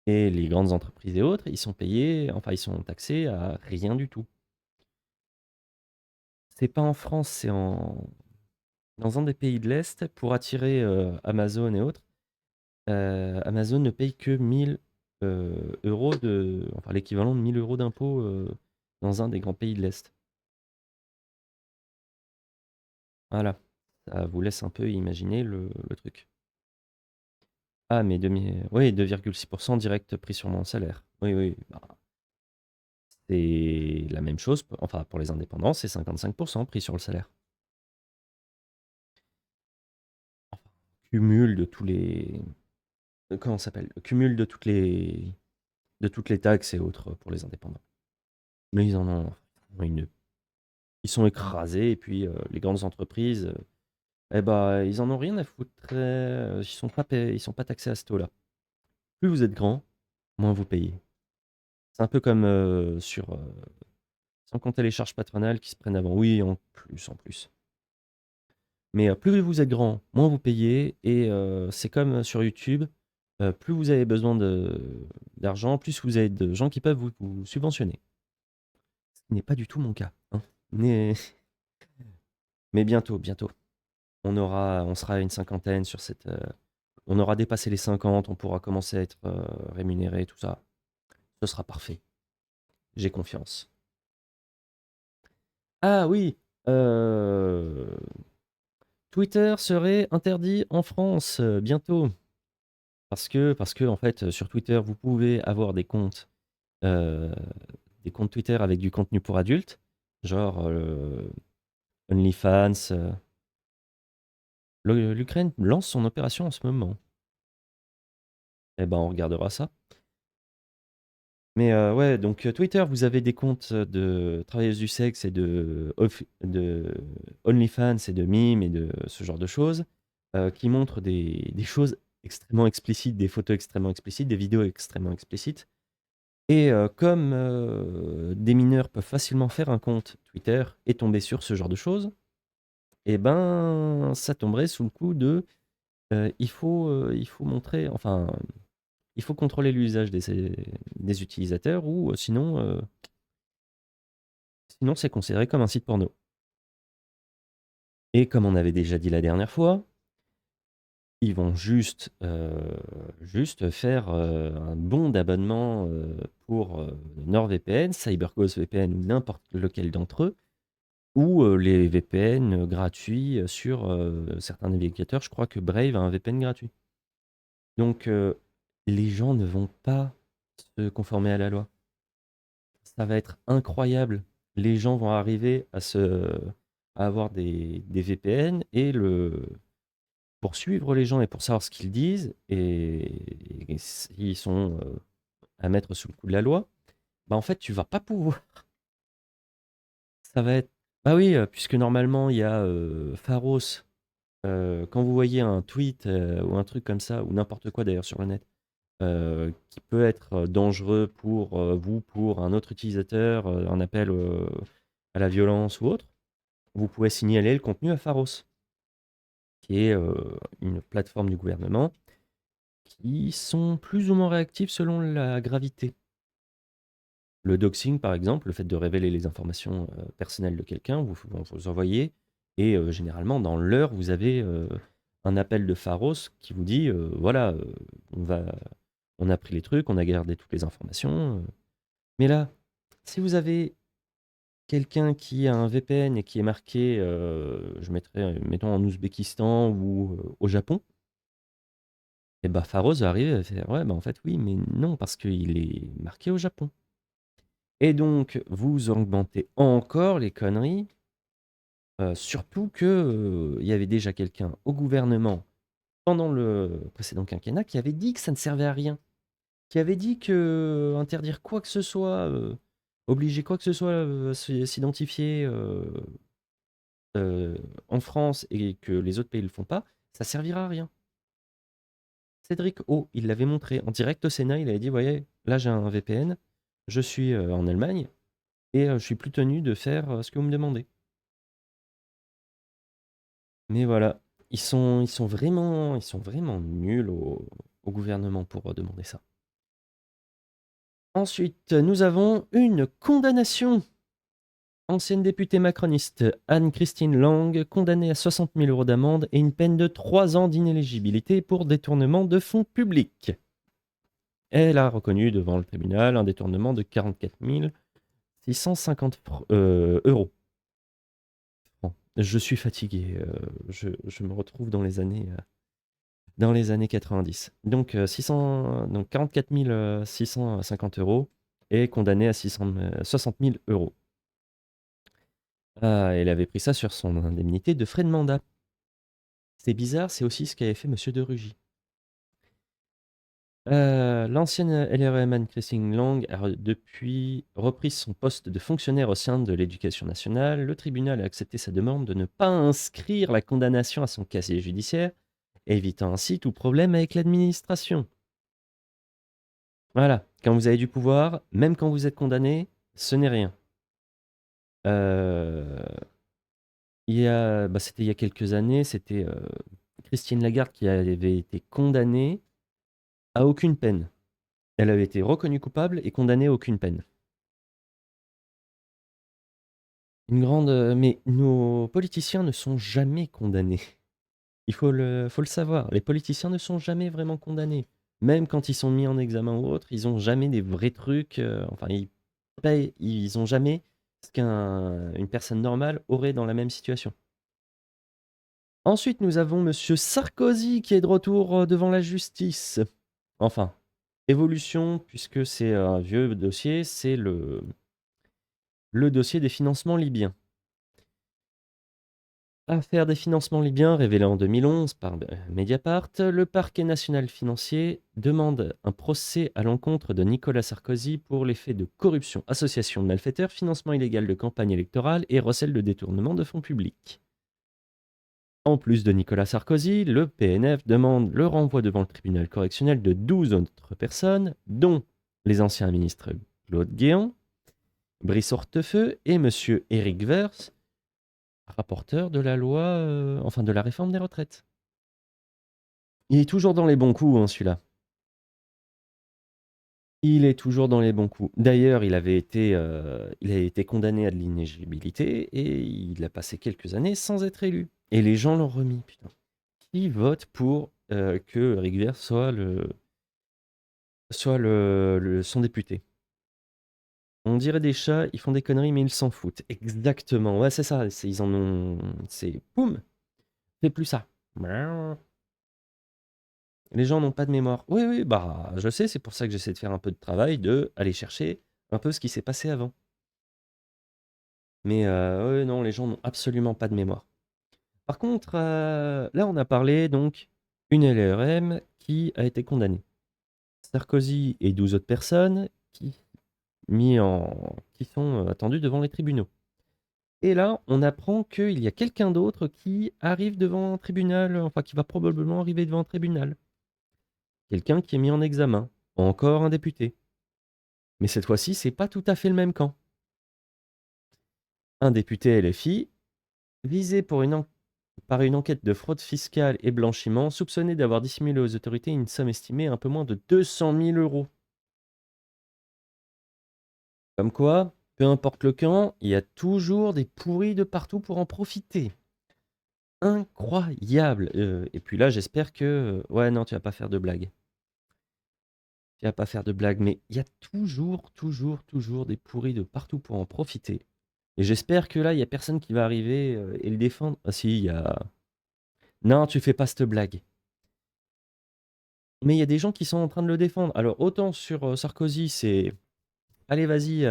Et les grandes entreprises et autres, ils sont taxés à rien du tout. C'est pas en France, dans un des pays de l'Est pour attirer, Amazon et autres. Amazon ne paye que 1 000 € l'équivalent de 1 000 € d'impôts, dans un des grands pays de l'Est. Voilà, ça vous laisse un peu imaginer le truc. Ah mais oui, 2,6 direct pris sur mon salaire. Oui, oui, bah, c'est la même chose, enfin pour les indépendants, c'est 55 pris sur le salaire. Enfin, cumul de tous les comment ça s'appelle? Cumul de toutes les taxes et autres pour les indépendants. Mais ils en ont une ils sont écrasés et puis, les grandes entreprises, et bah, ils en ont rien à foutre, ils sont pas taxés à ce taux-là. Plus vous êtes grand, moins vous payez. C'est un peu comme, sans compter les charges patronales qui se prennent avant. Oui, en plus. Mais, plus vous êtes grand, moins vous payez et c'est comme sur YouTube, plus vous avez besoin d'argent, plus vous avez de gens qui peuvent vous subventionner. n'est pas du tout mon cas, hein. Mais, mais bientôt, bientôt. On sera à une cinquantaine sur cette. On aura dépassé les 50, on pourra commencer à être rémunéré, tout ça. Ce sera parfait. J'ai confiance. Ah oui, euh, Twitter serait interdit en France bientôt. Parce que en fait, sur Twitter, vous pouvez avoir euh, des comptes Twitter avec du contenu pour adultes, genre OnlyFans. L'Ukraine lance son opération en ce moment. Eh ben, on regardera ça. Mais ouais, donc Twitter, vous avez des comptes de travailleuses du sexe et de OnlyFans et de mimes et de ce genre de choses qui montrent des choses extrêmement explicites, des photos extrêmement explicites, des vidéos extrêmement explicites. Et comme des mineurs peuvent facilement faire un compte Twitter et tomber sur ce genre de choses, eh ben, ça tomberait sous le coup de il faut montrer, enfin, il faut contrôler l'usage des utilisateurs ou sinon c'est considéré comme un site porno. Et comme on avait déjà dit la dernière fois, ils vont juste faire un bon d'abonnement pour NordVPN, CyberGhost VPN ou n'importe lequel d'entre eux, ou les VPN gratuits sur certains navigateurs. Je crois que Brave a un VPN gratuit. Donc les gens ne vont pas se conformer à la loi. Ça va être incroyable. Les gens vont arriver à avoir des VPN pour suivre les gens et pour savoir ce qu'ils disent et s'ils sont à mettre sous le coup de la loi, bah en fait, tu vas pas pouvoir. Ça va être. Bah oui, puisque normalement, il y a Pharos. Quand vous voyez un tweet ou un truc comme ça, ou n'importe quoi d'ailleurs sur le net, qui peut être dangereux pour vous, pour un autre utilisateur, un appel à la violence ou autre, vous pouvez signaler le contenu à Pharos, qui est une plateforme du gouvernement qui sont plus ou moins réactifs selon la gravité. Le doxing, par exemple, le fait de révéler les informations personnelles de quelqu'un, vous envoyez, et généralement, dans l'heure, vous avez un appel de Pharos qui vous dit voilà, on a pris les trucs, on a gardé toutes les informations. Mais là, si vous avez quelqu'un qui a un VPN et qui est marqué, je mettrais, mettons en Ouzbékistan ou au Japon, et bah Pharos va arriver et faire ouais, bah en fait, oui, mais non, parce qu'il est marqué au Japon. Et donc, vous augmentez encore les conneries, surtout que il y avait déjà quelqu'un au gouvernement pendant le précédent quinquennat qui avait dit que ça ne servait à rien, qui avait dit que interdire quoi que ce soit, obliger quoi que ce soit à s'identifier en France et que les autres pays ne le font pas, ça servira à rien. Cédric O, il l'avait montré en direct au Sénat, il avait dit, voyez, là j'ai un VPN, je suis en Allemagne et je suis plus tenu de faire ce que vous me demandez. Mais voilà, ils sont vraiment nuls au gouvernement pour demander ça. Ensuite, nous avons une condamnation. Ancienne députée macroniste Anne-Christine Lang, condamnée à 60 000 euros d'amende et une peine de 3 ans d'inéligibilité pour détournement de fonds publics. Elle a reconnu devant le tribunal un détournement de 44 650 euros. Bon, je suis fatigué, je me retrouve dans les années 90. Donc, 44 650 euros et condamné à 60 000 euros. Ah, elle avait pris ça sur son indemnité de frais de mandat. C'est bizarre, c'est aussi ce qu'avait fait Monsieur de Rugy. L'ancienne LRM Christine Lang a depuis repris son poste de fonctionnaire au sein de l'Éducation nationale. Le tribunal a accepté sa demande de ne pas inscrire la condamnation à son casier judiciaire, évitant ainsi tout problème avec l'administration. Voilà, quand vous avez du pouvoir, même quand vous êtes condamné, ce n'est rien. Euh, c'était il y a quelques années, c'était Christine Lagarde qui avait été condamnée à aucune peine. Elle avait été reconnue coupable et condamnée à aucune peine. Mais nos politiciens ne sont jamais condamnés. Il faut le savoir. Les politiciens ne sont jamais vraiment condamnés. Même quand ils sont mis en examen ou autre, ils ont jamais des vrais trucs. Enfin, ils ont jamais ce qu'une personne normale aurait dans la même situation. Ensuite, nous avons Monsieur Sarkozy qui est de retour devant la justice. Enfin, évolution, puisque c'est un vieux dossier, c'est le dossier des financements libyens. Affaire des financements libyens révélée en 2011 par Mediapart, le parquet national financier demande un procès à l'encontre de Nicolas Sarkozy pour les faits de corruption, association de malfaiteurs, financement illégal de campagne électorale et recel de détournement de fonds publics. En plus de Nicolas Sarkozy, le PNF demande le renvoi devant le tribunal correctionnel de 12 autres personnes, dont les anciens ministres Claude Guéant, Brice Hortefeux et M. Éric Woerth, rapporteur de la loi, enfin de la réforme des retraites. Il est toujours dans les bons coups, hein, celui-là. Il est toujours dans les bons coups. D'ailleurs, il a été condamné à de l'inéligibilité et il a passé quelques années sans être élu. Et les gens l'ont remis, putain. Qui vote pour que Éric Woerth soit son député? On dirait des chats, ils font des conneries, mais ils s'en foutent. Exactement. Ouais, c'est ça. Ils en ont. C'est. Poum! Fais plus ça. Les gens n'ont pas de mémoire. Oui, oui, bah, je sais, c'est pour ça que j'essaie de faire un peu de travail, de aller chercher un peu ce qui s'est passé avant. Mais ouais, non, les gens n'ont absolument pas de mémoire. Par contre, là, on a parlé donc une LRM qui a été condamnée. Sarkozy et 12 autres personnes qui sont attendues devant les tribunaux. Et là, on apprend qu'il y a quelqu'un d'autre qui arrive devant un tribunal, enfin qui va probablement arriver devant un tribunal. Quelqu'un qui est mis en examen. Encore un député. Mais cette fois-ci, c'est pas tout à fait le même camp. Un député LFI, visé par une enquête de fraude fiscale et blanchiment, soupçonné d'avoir dissimulé aux autorités une somme estimée à un peu moins de 200 000 euros. Comme quoi, peu importe le camp, il y a toujours des pourris de partout pour en profiter. Incroyable. Et puis là, j'espère que... ouais, non, tu vas pas faire de blague. Tu vas pas faire de blague, mais il y a toujours des pourris de partout pour en profiter. Et j'espère que là, il y a personne qui va arriver et le défendre. Ah si, il y a... Non, tu fais pas cette blague. Mais il y a des gens qui sont en train de le défendre. Alors, autant sur Sarkozy, c'est... Allez, vas-y,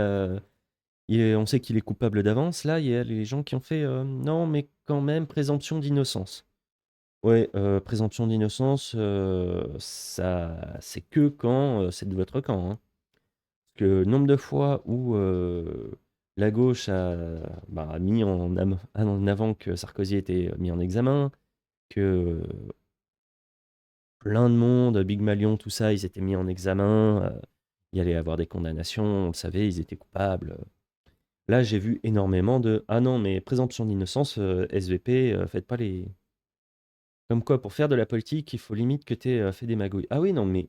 on sait qu'il est coupable d'avance. Là, il y a les gens qui ont fait... non, mais quand même, présomption d'innocence. Ouais, présomption d'innocence, ça, c'est que quand c'est de votre camp, hein. Parce que le nombre de fois où la gauche a mis en avant que Sarkozy était mis en examen, que plein de monde, Big Malion, tout ça, ils étaient mis en examen, il y allait avoir des condamnations, on le savait, ils étaient coupables. Là, j'ai vu énormément de ah non, mais présomption d'innocence, SVP, faites pas les. Comme quoi, pour faire de la politique, il faut limite que tu aies fait des magouilles. Ah oui, non, mais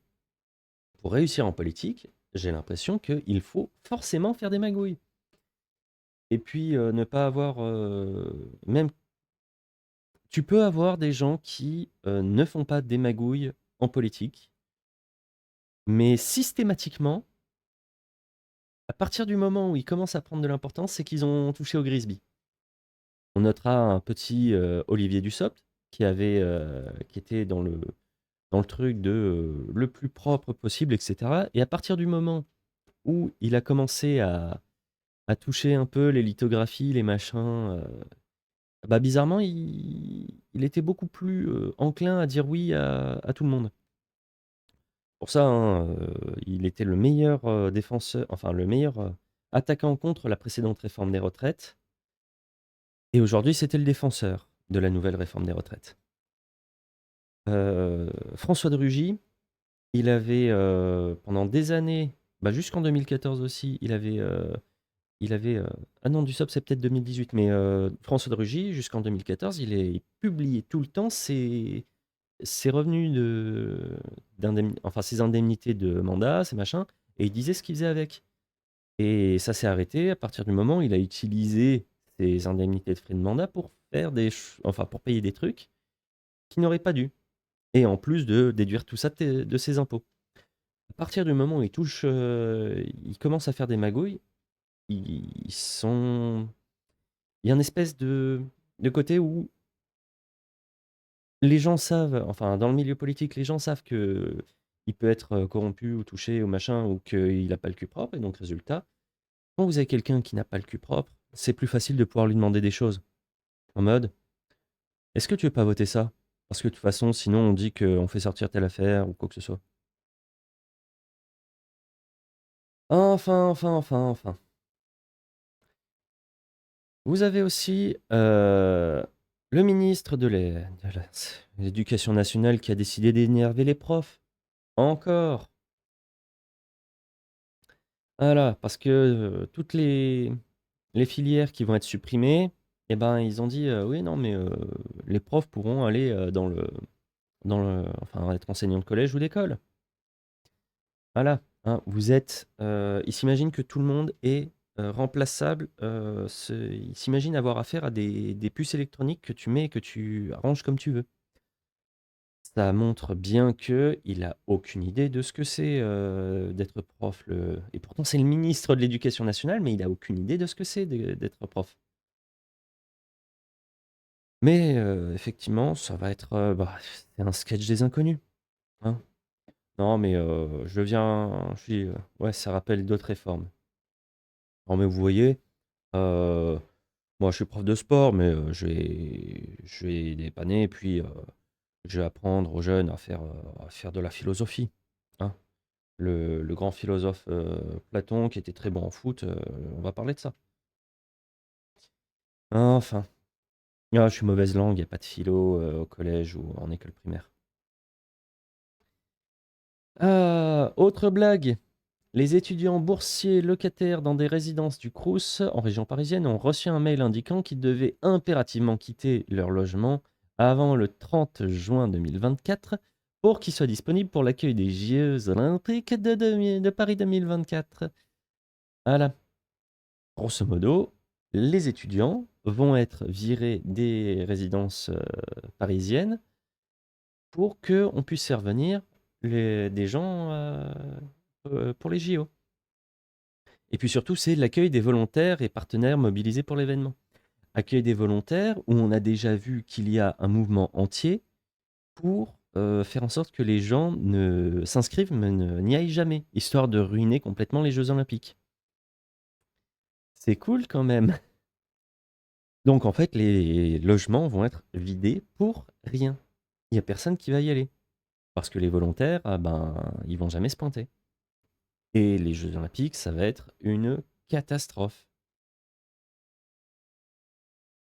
pour réussir en politique, j'ai l'impression qu'il faut forcément faire des magouilles. Et puis, ne pas avoir. Même. Tu peux avoir des gens qui ne font pas des magouilles en politique, mais systématiquement, à partir du moment où ils commencent à prendre de l'importance, c'est qu'ils ont touché au Grisby. On notera un petit Olivier Dussopt qui était dans le truc de le plus propre possible, etc. Et à partir du moment où il a commencé à toucher un peu les lithographies, les machins, bah bizarrement, il était beaucoup plus enclin à dire oui à tout le monde. Pour ça, hein, il était le meilleur défenseur, enfin le meilleur attaquant contre la précédente réforme des retraites. Et aujourd'hui, c'était le défenseur de la nouvelle réforme des retraites. François de Rugy, il avait pendant des années, bah, jusqu'en 2014 aussi, ah non, Dussopt, c'est peut-être 2018, mais François de Rugy, jusqu'en 2014, il publiait tout le temps ses revenus enfin ses indemnités de mandat, ses machins, et il disait ce qu'il faisait avec. Et ça s'est arrêté à partir du moment où il a utilisé ses indemnités de frais de mandat pour faire enfin, pour payer des trucs qu'il n'aurait pas dû. Et en plus de déduire tout ça de ses impôts. À partir du moment où il commence à faire des magouilles, ils sont il y a une espèce de côté où les gens savent, enfin dans le milieu politique, les gens savent qu'il peut être, corrompu ou touché ou machin ou qu'il a pas le cul propre et donc résultat, quand vous avez quelqu'un qui n'a pas le cul propre, c'est plus facile de pouvoir lui demander des choses. En mode: «Est-ce que tu veux pas voter ça? Parce que de toute façon, sinon on dit qu'on fait sortir telle affaire» ou quoi que ce soit. Enfin. Vous avez aussi, le ministre de l'Éducation nationale qui a décidé d'énerver les profs. Encore! Voilà, parce que, toutes les filières qui vont être supprimées et ben, ils ont dit: «Oui, non, mais les profs pourront aller, enfin, être enseignants de collège ou d'école». Voilà, hein, ils s'imaginent que tout le monde est, remplaçable, ils s'imaginent avoir affaire à des puces électroniques que tu mets et que tu arranges comme tu veux. Ça montre bien qu'il a aucune idée de ce que c'est, d'être prof, et pourtant c'est le ministre de l'Éducation nationale, mais il a aucune idée de ce que c'est d'être prof. Mais effectivement, ça va être, c'est un sketch des inconnus, hein. Non, mais ouais, ça rappelle d'autres réformes. Non, mais vous voyez, heu, moi je suis prof de sport, mais je vais dépanner et puis, je vais apprendre aux jeunes à faire de la philosophie, hein. Le grand philosophe, Platon qui était très bon en foot, on va parler de ça. Enfin. Ah, je suis mauvaise langue, il y a pas de philo, au collège ou en école primaire. Ah! Autre blague, les étudiants boursiers locataires dans des résidences du Crous, en région parisienne, ont reçu un mail indiquant qu'ils devaient impérativement quitter leur logement avant le 30 juin 2024 pour qu'ils soient disponibles pour l'accueil des Jeux olympiques de Paris 2024. Voilà. Grosso modo, les étudiants vont être virés des résidences, parisiennes pour qu'on puisse faire venir des gens, pour les JO. Et puis surtout, c'est l'accueil des volontaires et partenaires mobilisés pour l'événement. Accueil des volontaires où on a déjà vu qu'il y a un mouvement entier pour, faire en sorte que les gens ne s'inscrivent mais n'y aillent jamais, histoire de ruiner complètement les jeux olympiques. C'est cool quand même. Donc en fait, les logements vont être vidés pour rien. Il y a personne qui va y aller. Parce que les volontaires, ah ben, ils vont jamais se pointer. Et les Jeux olympiques, ça va être une catastrophe.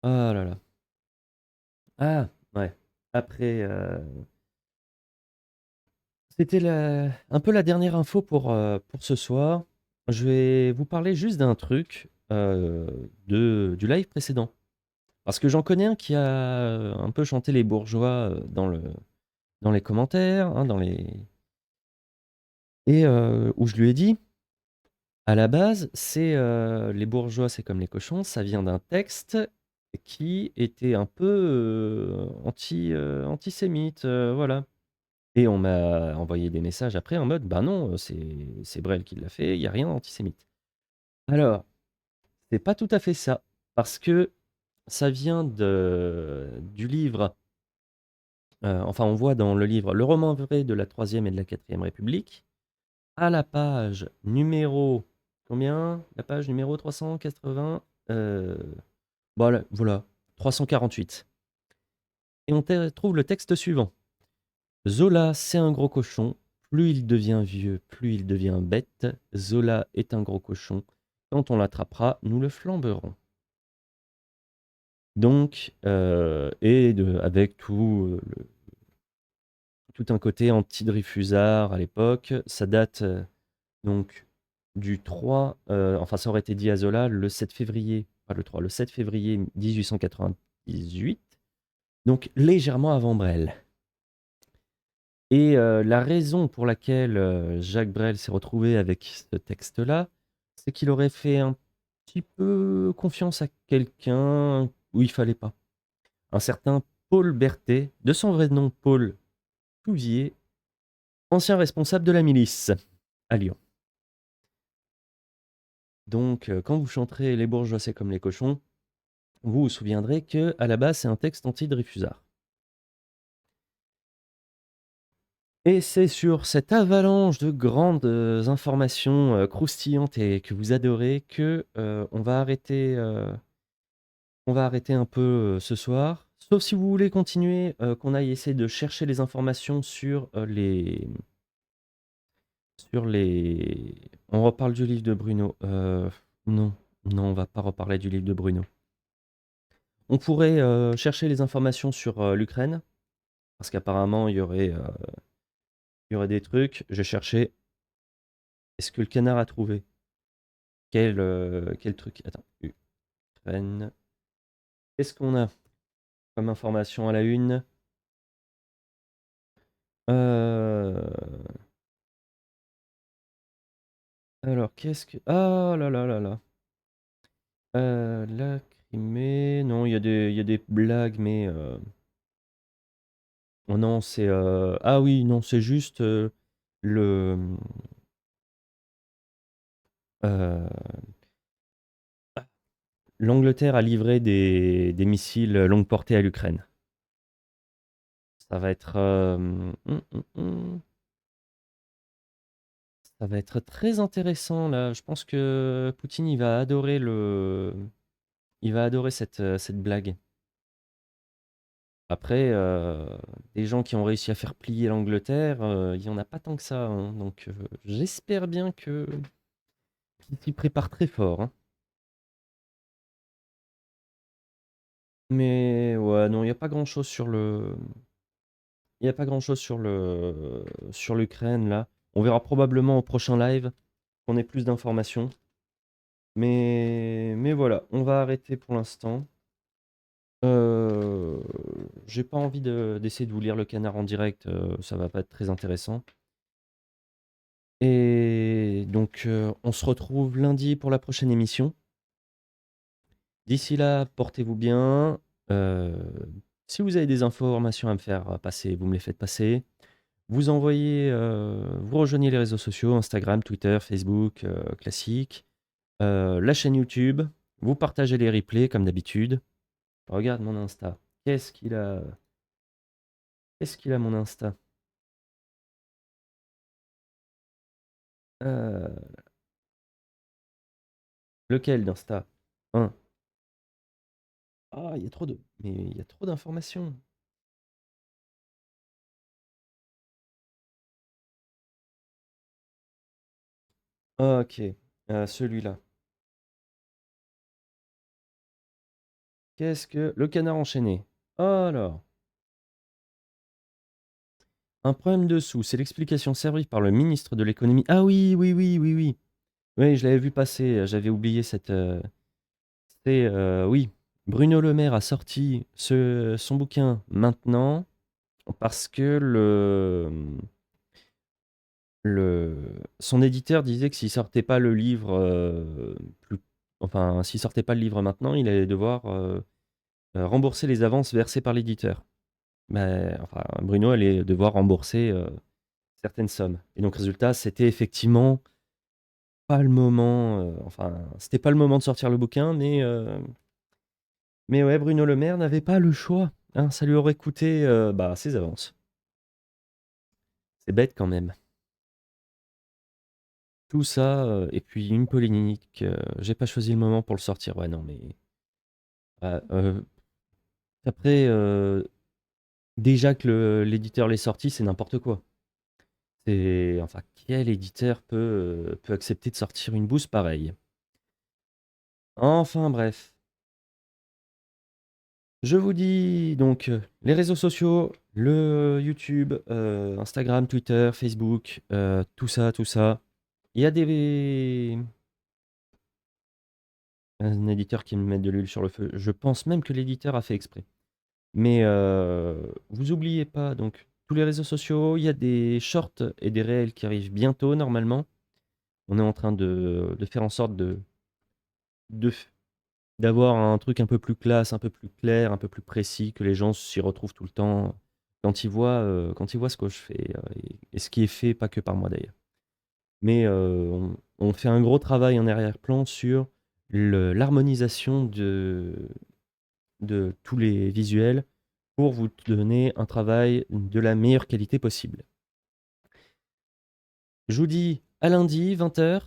Ah là là. Ah, ouais. Après, c'était un peu la dernière info pour ce soir. Je vais vous parler juste d'un truc, du live précédent. Parce que j'en connais un qui a, un peu chanté les bourgeois, dans les commentaires, hein, et où je lui ai dit: «À la base, les bourgeois, c'est comme les cochons», ça vient d'un texte qui était un peu, antisémite, voilà. Et on m'a envoyé des messages après en mode: «Bah non, c'est Brel qui l'a fait, il y a rien d'antisémite». Alors, c'est pas tout à fait ça, parce que ça vient du livre, enfin on voit dans le livre Le roman vrai de la troisième et de la quatrième République, à la page numéro combien? La page numéro 380, voilà, 348, et on trouve le texte suivant: «Zola, c'est un gros cochon. Plus il devient vieux, plus il devient bête. Zola est un gros cochon. Quand on l'attrapera, nous le flamberons.» Donc, avec tout un côté anti-Dreyfusard à l'époque. Ça date, donc du 3, enfin ça aurait été dit à Zola le 7 février, pas le 3, le 7 février 1898, donc légèrement avant Brel. Et la raison pour laquelle, Jacques Brel s'est retrouvé avec ce texte-là, c'est qu'il aurait fait un petit peu confiance à quelqu'un où il fallait pas. Un certain Paul Berthet, de son vrai nom Paul Touvier, ancien responsable de la milice à Lyon. Donc, quand vous chanterez Les bourgeois c'est comme les cochons, vous vous souviendrez que à la base c'est un texte anti-Dreyfusard. Et c'est sur cette avalanche de grandes informations croustillantes et que vous adorez que on va arrêter un peu ce soir. Sauf si vous voulez continuer, qu'on aille essayer de chercher les informations sur les. On reparle du livre de Bruno. Non, non, on va pas reparler du livre de Bruno. On pourrait chercher les informations sur l'Ukraine, parce qu'apparemment il y aurait des trucs. J'ai cherché. Est-ce que le canard a trouvé quel truc? Attends, Ukraine. Qu'est-ce qu'on a comme information à la une? Euh, Alors, qu'est-ce que. Ah là là là là. La Crimée. Non, il y a des blagues, mais. Oh non, c'est. Ah oui, non, c'est juste le. euh, L'Angleterre a livré des missiles longue portée à l'Ukraine. Ça va être. Ça va être très intéressant là. Je pense que Poutine il va adorer il va adorer cette blague. Après, des gens qui ont réussi à faire plier l'Angleterre, il y en a pas tant que ça, hein. Donc, j'espère bien que qu'ils s'y préparent très fort, hein. Mais ouais, non, il y a pas grand-chose sur il y a pas grand-chose sur l'Ukraine là. On verra probablement au prochain live qu'on ait plus d'informations. Mais voilà, on va arrêter pour l'instant. Heu, j'ai pas envie d'essayer de vous lire Le Canard en direct, ça va pas être très intéressant. Et donc, on se retrouve lundi pour la prochaine émission. D'ici là, portez-vous bien. Heu, Si vous avez des informations à me faire passer, vous me les faites passer. Vous rejoignez les réseaux sociaux, Instagram, Twitter, Facebook, classique. La chaîne YouTube. Vous partagez les replays comme d'habitude. Regarde mon Insta. Qu'est-ce qu'il a qu'est-ce qu'il a mon Insta? Heu, Lequel d'Insta? Hein. Ah, il y a trop d'informations. OK, celui-là. Qu'est-ce que Le Canard enchaîné. Alors, un problème dessous, c'est l'explication servie par le ministre de l'économie. Ah oui, oui, oui, oui, oui. Oui, je l'avais vu passer, j'avais oublié oui, Bruno Le Maire a sorti son bouquin maintenant parce que le son éditeur disait que s'il sortait pas le livre, s'il sortait pas le livre maintenant, il allait devoir, rembourser les avances versées par l'éditeur. Enfin, Bruno allait devoir rembourser, certaines sommes et donc résultat, c'était effectivement pas le moment, c'était pas le moment de sortir le bouquin, mais ouais, Bruno Le Maire n'avait pas le choix, hein, ça lui aurait coûté, ses avances. C'est bête quand même. Tout ça, et puis une polémique, j'ai pas choisi le moment pour le sortir. Ouais, non, mais après, déjà que l'éditeur l'ait sorti, c'est n'importe quoi. Quel éditeur peut accepter de sortir une bouse pareille? Enfin bref. Je vous dis donc les réseaux sociaux, le YouTube, Instagram, Twitter, Facebook, tout ça, tout ça. Il y a un éditeur qui me met de l'huile sur le feu. Je pense même que l'éditeur a fait exprès. Mais vous oubliez pas donc tous les réseaux sociaux, il y a des shorts et des réels qui arrivent bientôt normalement. On est en train de faire en sorte de f d'avoir un truc un peu plus classe, un peu plus clair, un peu plus précis, que les gens s'y retrouvent tout le temps quand ils voient ce que je fais, et ce qui est fait, pas que par moi d'ailleurs. Mais on fait un gros travail en arrière-plan sur l'harmonisation de tous les visuels pour vous donner un travail de la meilleure qualité possible. Je vous dis à lundi, 20h.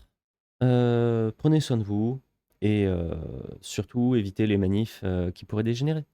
Prenez soin de vous et surtout évitez les manifs qui pourraient dégénérer.